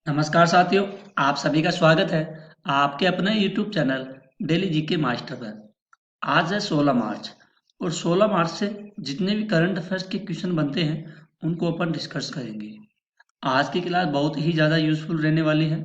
नमस्कार साथियों, आप सभी का स्वागत है आपके अपने YouTube channel daily GK master पर। आज है 16 मार्च और 16 मार्च से जितने भी करंट अफेयर्स के क्वेश्चन बनते हैं उनको अपन डिस्कस करेंगे। आज की क्लास बहुत ही ज़्यादा यूजफुल रहने वाली है।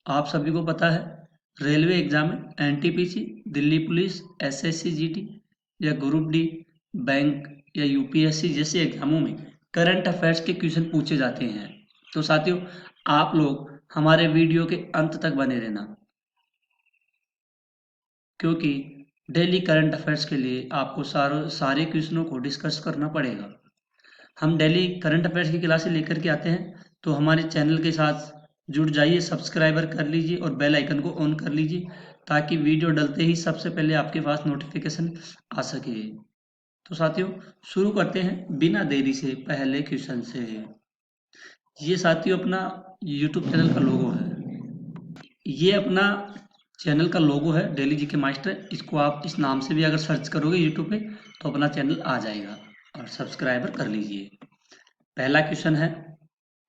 आप सभी को पता है रेलवे एग्जाम में NTPC, Delhi police, SSC GD या ग्रुप डी, बैंक या यूपीएससी जैसे एग्जामों में करंट अफेयर्स के क्वेश्चन पूछे जाते हैं। तो साथियों, आप लोग हमारे वीडियो के अंत तक बने रहना, क्योंकि डेली करंट अफेयर्स के लिए आपको सारे क्वेश्चनों को डिस्कस करना पड़ेगा। हम डेली करंट अफेयर्स की क्लासें लेकर के आते हैं, तो हमारे चैनल के साथ जुड़ जाइए, सब्सक्राइबर कर लीजिए और बेल आइकन को ऑन कर लीजिए ताकि वीडियो डलते ही सबसे पहले आपके पास नोटिफिकेशन आ सके। तो साथियों, शुरू करते हैं बिना देरी से पहले क्वेश्चन से। ये साथियों अपना यूट्यूब चैनल का लोगो है। ये अपना चैनल का लोगो है डेली जीके मास्टर। इसको आप इस नाम से भी अगर सर्च करोगे यूट्यूब पे तो अपना चैनल आ जाएगा और सब्सक्राइबर कर लीजिए। पहला क्वेश्चन है,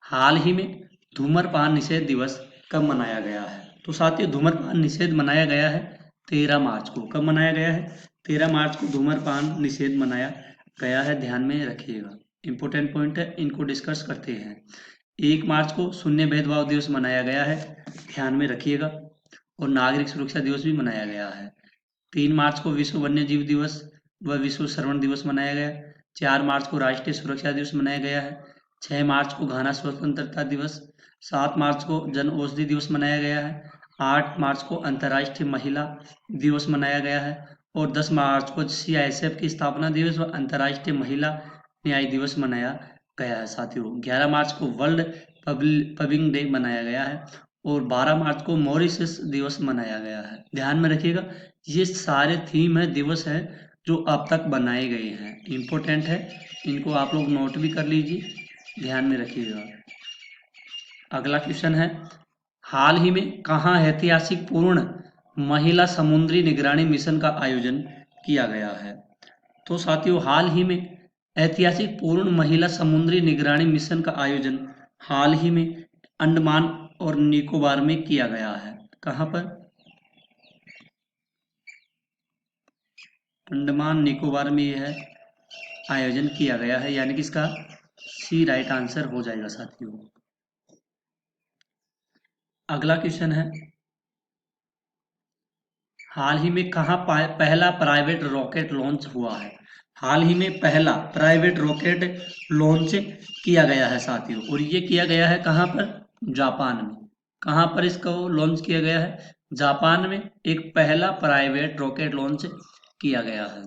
हाल ही में धूम्रपान निषेध दिवस कब मनाया गया है? तो साथियों, धूम्रपान निषेध मनाया गया है 13 मार्च को। कब मनाया गया है? 13 मार्च को धूम्रपान निषेध मनाया गया है, ध्यान में रखिएगा। इंपॉर्टेंट पॉइंट है, इनको डिस्कस करते हैं। 1 मार्च को शून्य भेदभाव दिवस मनाया गया है, ध्यान में रखिएगा। और नागरिक सुरक्षा दिवस भी मनाया गया है। 3 मार्च को विश्व वन्य जीव दिवस व विश्व श्रवण दिवस मनाया गया। 4 मार्च को राष्ट्रीय सुरक्षा दिवस मनाया गया है। 6 मार्च को घाना स्वतंत्रता दिवस। 7 मार्च को जन औषधि दिवस मनाया गया है। 8 मार्च को अंतर्राष्ट्रीय महिला दिवस मनाया गया है। और 10 मार्च को सीआईएसएफ की स्थापना दिवस व अंतर्राष्ट्रीय महिला न्याय दिवस मनाया गया है। साथियों, 11 मार्च को वर्ल्ड पबिंग डे मनाया गया है और 12 मार्च को मॉरिशस दिवस मनाया गया है। ध्यान में रखिएगा, ये सारे थीम है, दिवस है जो अब तक बनाए गए हैं। इम्पोर्टेंट है, इनको आप लोग नोट भी कर लीजिए, ध्यान में रखिएगा। अगला क्वेश्चन है, हाल ही में कहाँ ऐतिहासिक पूर्ण महिला समुद्री निगरानी मिशन का आयोजन किया गया है? तो साथियों, हाल ही में ऐतिहासिक पूर्ण महिला समुद्री निगरानी मिशन का आयोजन हाल ही में अंडमान और निकोबार में किया गया है। कहाँ पर? अंडमान निकोबार में यह आयोजन किया गया है, यानी कि इसका सी राइट आंसर हो जाएगा साथियों। अगला क्वेश्चन है, हाल ही में कहाँ पहला प्राइवेट रॉकेट लॉन्च हुआ है? हाल ही में पहला प्राइवेट रॉकेट लॉन्च किया गया है साथियों, और ये किया गया है कहाँ पर? जापान में। कहाँ पर इसको लॉन्च किया गया है? जापान में एक पहला प्राइवेट रॉकेट लॉन्च किया गया है।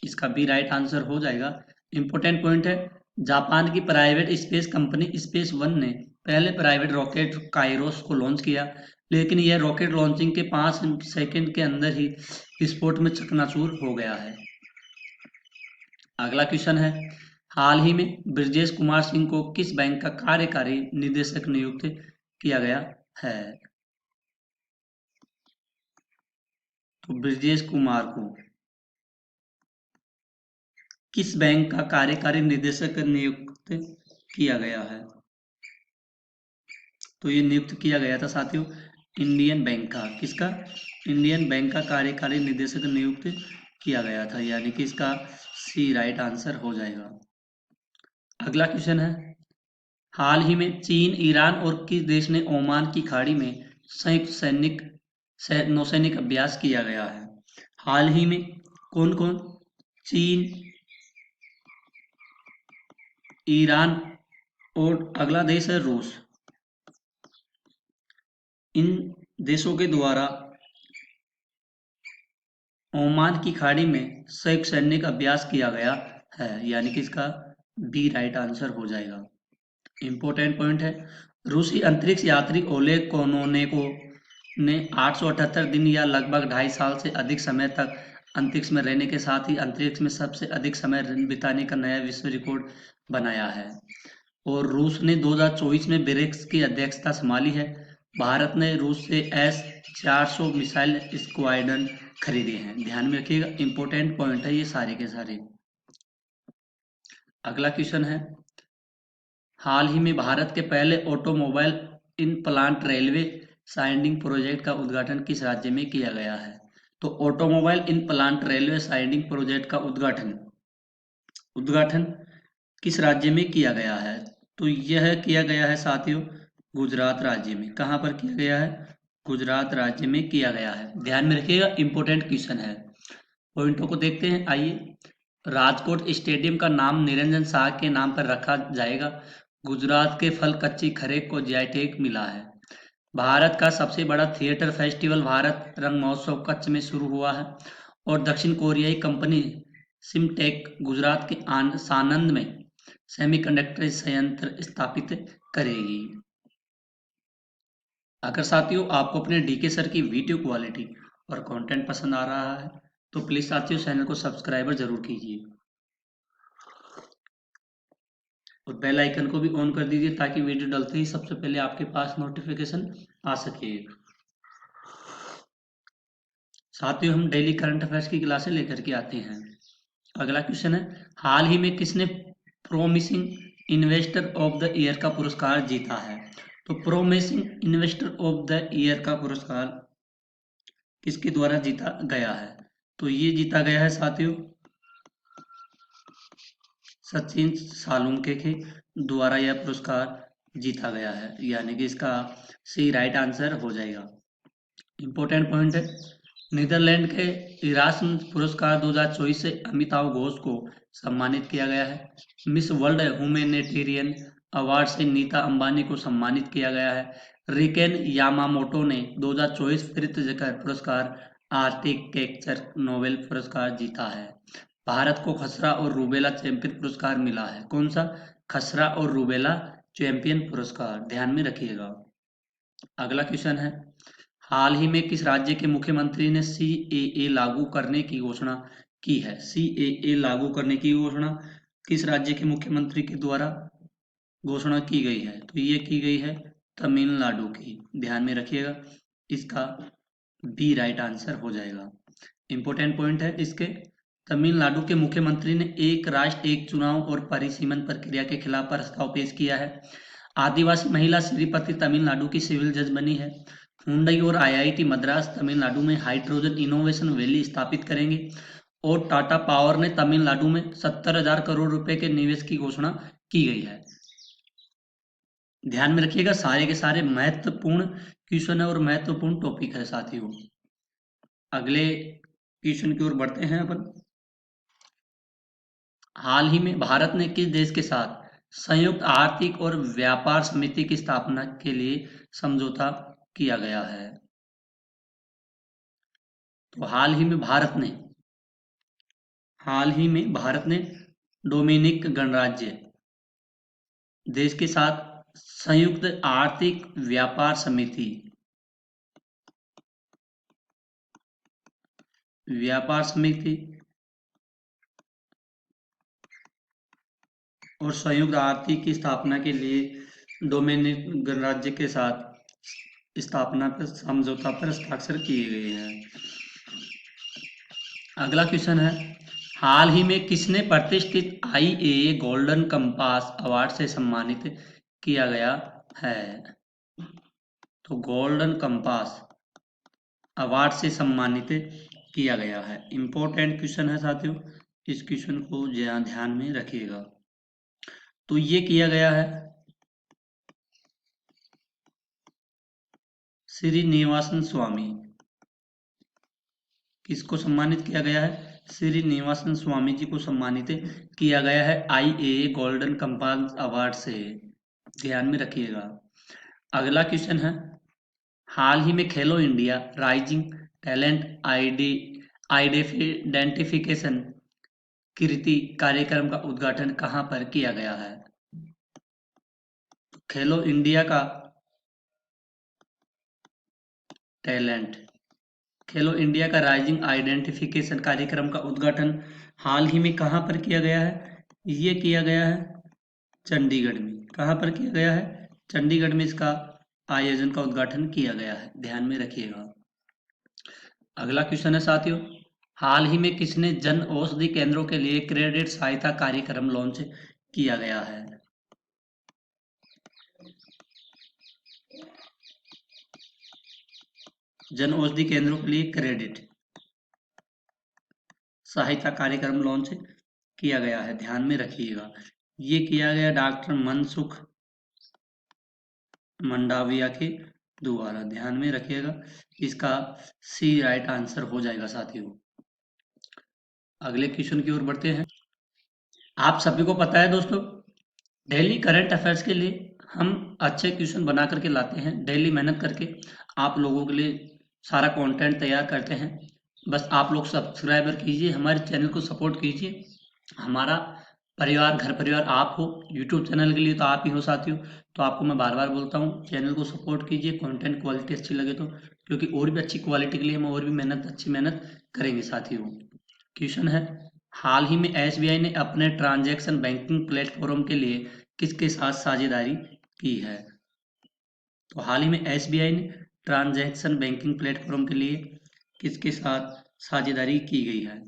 इसका भी राइट आंसर हो जाएगा। इंपॉर्टेंट पॉइंट है, जापान की private space company space one ने पहले प्राइवेट रॉकेट काइरोस को लॉन्च किया, लेकिन यह रॉकेट लॉन्चिंग के 5 सेकंड के अंदर ही विस्फोट में चकनाचूर हो गया है। अगला क्वेश्चन है, हाल ही में ब्रजेश कुमार सिंह को किस बैंक का कार्यकारी निदेशक नियुक्त किया गया है? तो ब्रजेश कुमार को किस बैंक का कार्यकारी निदेशक नियुक्त किया गया है? तो ये नियुक्त किया गया था साथियों इंडियन बैंक का। किसका? इंडियन बैंक का कार्यकारी निदेशक नियुक्त किया गया था, यानी कि इसका सी राइट आंसर हो जाएगा। अगला क्वेश्चन है, हाल ही में चीन, ईरान और किस देश ने ओमान की खाड़ी में संयुक्त नौसैनिक अभ्यास किया गया है? हाल ही में कौन कौन? चीन, ईरान और अगला देश है रूस। इन देशों के द्वारा ओमान की खाड़ी में संयुक्त सैनिक अभ्यास किया गया है, यानी कि इसका बी राइट आंसर हो जाएगा। इंपॉर्टेंट पॉइंट है, रूसी अंतरिक्ष यात्री ओलेग कोनोनेको ने 878 दिन या लगभग 2.5 साल से अधिक समय तक अंतरिक्ष में रहने के साथ ही अंतरिक्ष में सबसे अधिक समय बिताने का नया विश्व रिकॉर्ड बनाया है। और रूस ने 2024 में ब्रिक्स की अध्यक्षता संभाली है। भारत ने रूस से S-400 मिसाइल स्क्वाड्रन खरीदे हैं। ध्यान में रखिएगा, इंपॉर्टेंट पॉइंट है ये सारे के सारे। अगला क्वेश्चन है, हाल ही में भारत के पहले automobile in plant railway siding project का उद्घाटन किस राज्य में किया गया है? तो automobile in plant railway siding project का उद्घाटन उद्घाटन किस राज्य में किया गया है? तो यह किया गया है साथियों गुजरात राज्य में। कहाँ पर किया गया है? गुजरात राज्य में किया गया है। ध्यान में रखिएगा, इंपॉर्टेंट क्वेश्चन है। पॉइंटों को देखते हैं, आइए। राजकोट स्टेडियम का नाम निरंजन शाह के नाम पर रखा जाएगा। गुजरात के फल कच्ची खरे को जीआई टैग मिला है। भारत का सबसे बड़ा थिएटर फेस्टिवल भारत रंग महोत्सव कच्छ में शुरू हुआ है। और दक्षिण कोरियाई कंपनी सिमटेक गुजरात के सानंद में सेमीकंडक्टर संयंत्र स्थापित करेगी। अगर साथियों आपको अपने डीके सर की वीडियो क्वालिटी और कंटेंट पसंद आ रहा है तो प्लीज साथियों चैनल को सब्सक्राइबर जरूर कीजिए और बेल आइकन को भी ऑन कर दीजिए ताकि वीडियो डलते ही सबसे पहले आपके पास नोटिफिकेशन आ सके। साथियों हम डेली करंट अफेयर्स की क्लासें लेकर के आते हैं। अगला क्वेश्चन है, हाल ही में किसने promising investor of the year का पुरस्कार जीता है? तो promising investor of the year का पुरस्कार किसके द्वारा जीता गया है? तो ये जीता गया है साथियों सचिन सालुंके के द्वारा यह पुरस्कार जीता गया है, यानी कि इसका सी राइट आंसर हो जाएगा। इंपॉर्टेंट पॉइंट है, नीदरलैंड के इरास्म पुरस्कार 2024 से अमिताभ घोष को सम्मानित किया गया है। मिस वर्ल्ड ह्यूमैनिटेरियन अवार्ड से नीता अंबानी को सम्मानित किया गया है। रिकेन यामामोटो ने 2024 प्रित्जकर पुरस्कार आर्किटेक्चर नोबेल पुरस्कार जीता है। भारत को खसरा और रूबेला चैंपियन पुरस्कार मिला है। कौन सा? खसरा और रूबेला चैंपियन पुरस्कार, ध्यान में रखिएगा। अगला क्वेश्चन है, हाल ही में किस राज्य के मुख्यमंत्री ने सीएए लागू करने की घोषणा की है? सीएए लागू करने की घोषणा किस राज्य के मुख्यमंत्री के द्वारा घोषणा की गई है? तो ये की गई है तमिलनाडु की, ध्यान में रखिएगा। इसका बी राइट आंसर हो जाएगा। इंपॉर्टेंट पॉइंट है इसके, तमिलनाडु के मुख्यमंत्री ने एक राष्ट्र एक चुनाव और परिसीमन प्रक्रिया के खिलाफ प्रस्ताव पेश किया है। आदिवासी महिला श्रीपति तमिलनाडु की सिविल जज बनी है। हुंडई और आईआईटी मद्रास तमिलनाडु में हाइड्रोजन इनोवेशन वैली स्थापित करेंगे। और टाटा पावर ने तमिलनाडु में 70,000 करोड़ रुपए के निवेश की घोषणा की गई है। ध्यान में रखिएगा, सारे के सारे महत्वपूर्ण क्वेश्चन है और महत्वपूर्ण टॉपिक है साथियों। अगले क्वेश्चन की ओर बढ़ते हैं अपन। हाल ही में भारत ने किस देश के साथ संयुक्त आर्थिक और व्यापार समिति की स्थापना के लिए समझौता किया गया है? तो हाल ही में भारत ने डोमिनिक गणराज्य देश के साथ संयुक्त आर्थिक व्यापार समिति और संयुक्त आर्थिक की स्थापना के लिए डोमिनिक गणराज्य के साथ स्थापना पर समझौता पर हस्ताक्षर किए गए हैं। अगला क्वेश्चन है, हाल ही में किसने प्रतिष्ठित आईएए गोल्डन कंपास अवार्ड से सम्मानित किया गया है? तो गोल्डन कंपास अवार्ड से सम्मानित किया गया है। इंपॉर्टेंट क्वेश्चन है साथियों, इस क्वेश्चन को ध्यान में रखिएगा। तो ये किया गया है श्रीनिवासन स्वामी। किसको सम्मानित किया गया है? श्रीनिवासन स्वामी जी को सम्मानित किया गया है आईएए गोल्डन कंपास अवार्ड से, ध्यान में रखिएगा। अगला क्वेश्चन है, हाल ही में खेलो इंडिया राइजिंग टैलेंट आइडेंटिफिकेशन कृति कार्यक्रम का उद्घाटन कहां पर किया गया है? खेलो इंडिया का राइजिंग आइडेंटिफिकेशन कार्यक्रम का उद्घाटन हाल ही में कहां पर किया गया है? ये किया गया है चंडीगढ़ में। कहां पर किया गया है? चंडीगढ़ में इसका आयोजन का उद्घाटन किया गया है, ध्यान में रखिएगा। अगला क्वेश्चन है साथियों, हाल ही में किसने जन औषधि केंद्रों के लिए क्रेडिट सहायता कार्यक्रम लॉन्च किया गया है? जन औषधि केंद्रों के लिए क्रेडिट सहायता कार्यक्रम लॉन्च किया गया है, ध्यान में रखिएगा। ये किया गया डॉक्टर मनसुख मंडाविया के द्वारा, ध्यान में रखिएगा। इसका सी राइट आंसर हो जाएगा साथियों। अगले क्वेश्चन की ओर बढ़ते हैं। आप सभी को पता है दोस्तों, डेली करंट अफेयर्स के लिए हम अच्छे क्वेश्चन बना करके लाते हैं, डेली मेहनत करके आप लोगों के लिए सारा कंटेंट तैयार करते हैं। बस आप लोग सब्सक्राइबर कीजिए, हमारे चैनल को सपोर्ट कीजिए। हमारा परिवार, घर परिवार आप हो। यूट्यूब चैनल के लिए तो आप ही हो साथियों। तो आपको मैं बार बार बोलता हूँ, चैनल को सपोर्ट कीजिए, कंटेंट क्वालिटी अच्छी लगे तो, क्योंकि और भी अच्छी क्वालिटी के लिए हम और भी अच्छी मेहनत करेंगे साथियों। क्वेश्चन है, हाल ही में एसबीआई ने अपने ट्रांजैक्शन बैंकिंग प्लेटफॉर्म के लिए किसके साथ साझेदारी की है? तो हाल ही में एसबीआई ने ट्रांजैक्शन बैंकिंग प्लेटफॉर्म के लिए किसके साथ साझेदारी की गई है?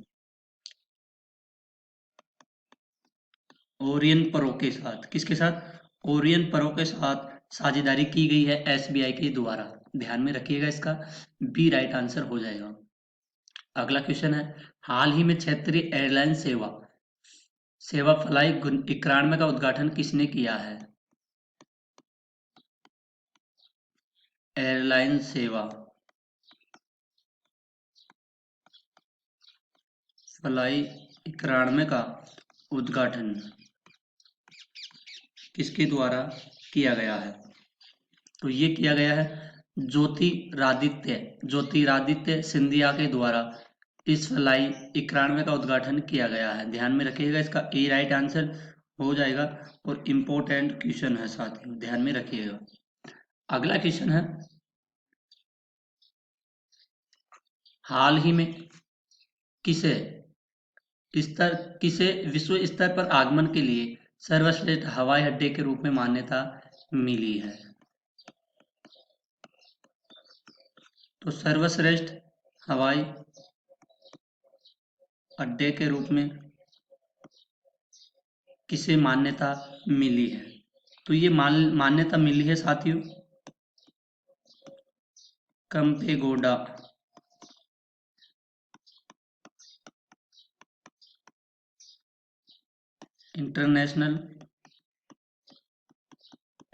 ओरियन प्रो के साथ। किसके साथ? ओरियन प्रो के साथ साझेदारी की गई है एसबीआई के द्वारा, ध्यान में रखिएगा। इसका बी राइट आंसर हो जाएगा। अगला क्वेश्चन है, हाल ही में क्षेत्रीय एयरलाइन सेवा फ्लाई 91 का उद्घाटन किसने किया है? एयरलाइन सेवा फ्लाई 91 का उद्घाटन किसके द्वारा किया गया है? तो ये किया गया है ज्योतिरादित्य सिंधिया के द्वारा इस फ्लाई 91 का उद्घाटन किया गया है, ध्यान में रखिएगा। इसका ए राइट आंसर हो जाएगा और इम्पोर्टेंट क्वेश्चन है साथियों, ध्यान में रखिएगा। अगला क्वेश्चन है, हाल ही में किसे विश्व स्तर पर आगमन के लिए सर्वश्रेष्ठ हवाई अड्डे के रूप में मान्यता मिली है? तो सर्वश्रेष्ठ हवाई अड्डे के रूप में किसे मान्यता मिली है? तो ये मान्यता मिली है साथियों केम्पेगौड़ा इंटरनेशनल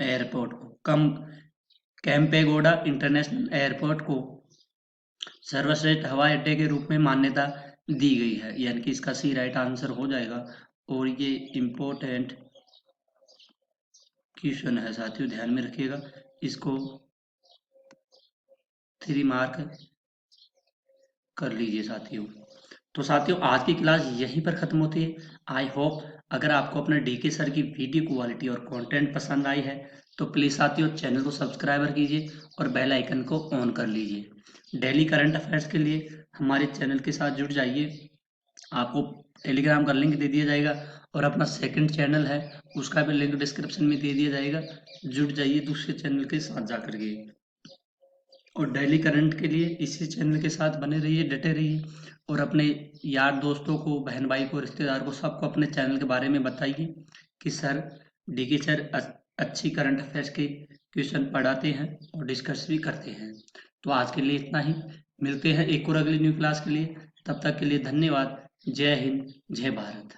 एयरपोर्ट को। केम्पेगौड़ा इंटरनेशनल एयरपोर्ट को सर्वश्रेष्ठ हवाई अड्डे के रूप में मान्यता दी गई है, यानी कि इसका सी राइट आंसर हो जाएगा। और ये इम्पोर्टेंट क्वेश्चन है साथियों, ध्यान में रखिएगा। इसको 3 मार्क कर लीजिए साथियों। तो साथियों, आज की क्लास यहीं पर खत्म होती है। आई होप अगर आपको अपने डीके सर की वीडियो क्वालिटी और कंटेंट पसंद आई है तो प्लीज़ साथियों चैनल को सब्सक्राइबर कीजिए और बेल आइकन को ऑन कर लीजिए। डेली करंट अफेयर्स के लिए हमारे चैनल के साथ जुड़ जाइए। आपको टेलीग्राम का लिंक दे दिया जाएगा और अपना सेकंड चैनल है उसका भी लिंक डिस्क्रिप्शन में दे दिया जाएगा। जुड़ जाइए दूसरे चैनल के साथ जा करके, और डेली करंट के लिए इसी चैनल के साथ बने रहिए, डटे रहिए। और अपने यार दोस्तों को, बहन भाई को, रिश्तेदार को, सबको अपने चैनल के बारे में बताइए कि सर डीके सर अच्छी करंट अफेयर्स के क्वेश्चन पढ़ाते हैं और डिस्कस भी करते हैं। तो आज के लिए इतना ही, मिलते हैं एक और अगली न्यू क्लास के लिए। तब तक के लिए धन्यवाद। जय हिंद, जय भारत।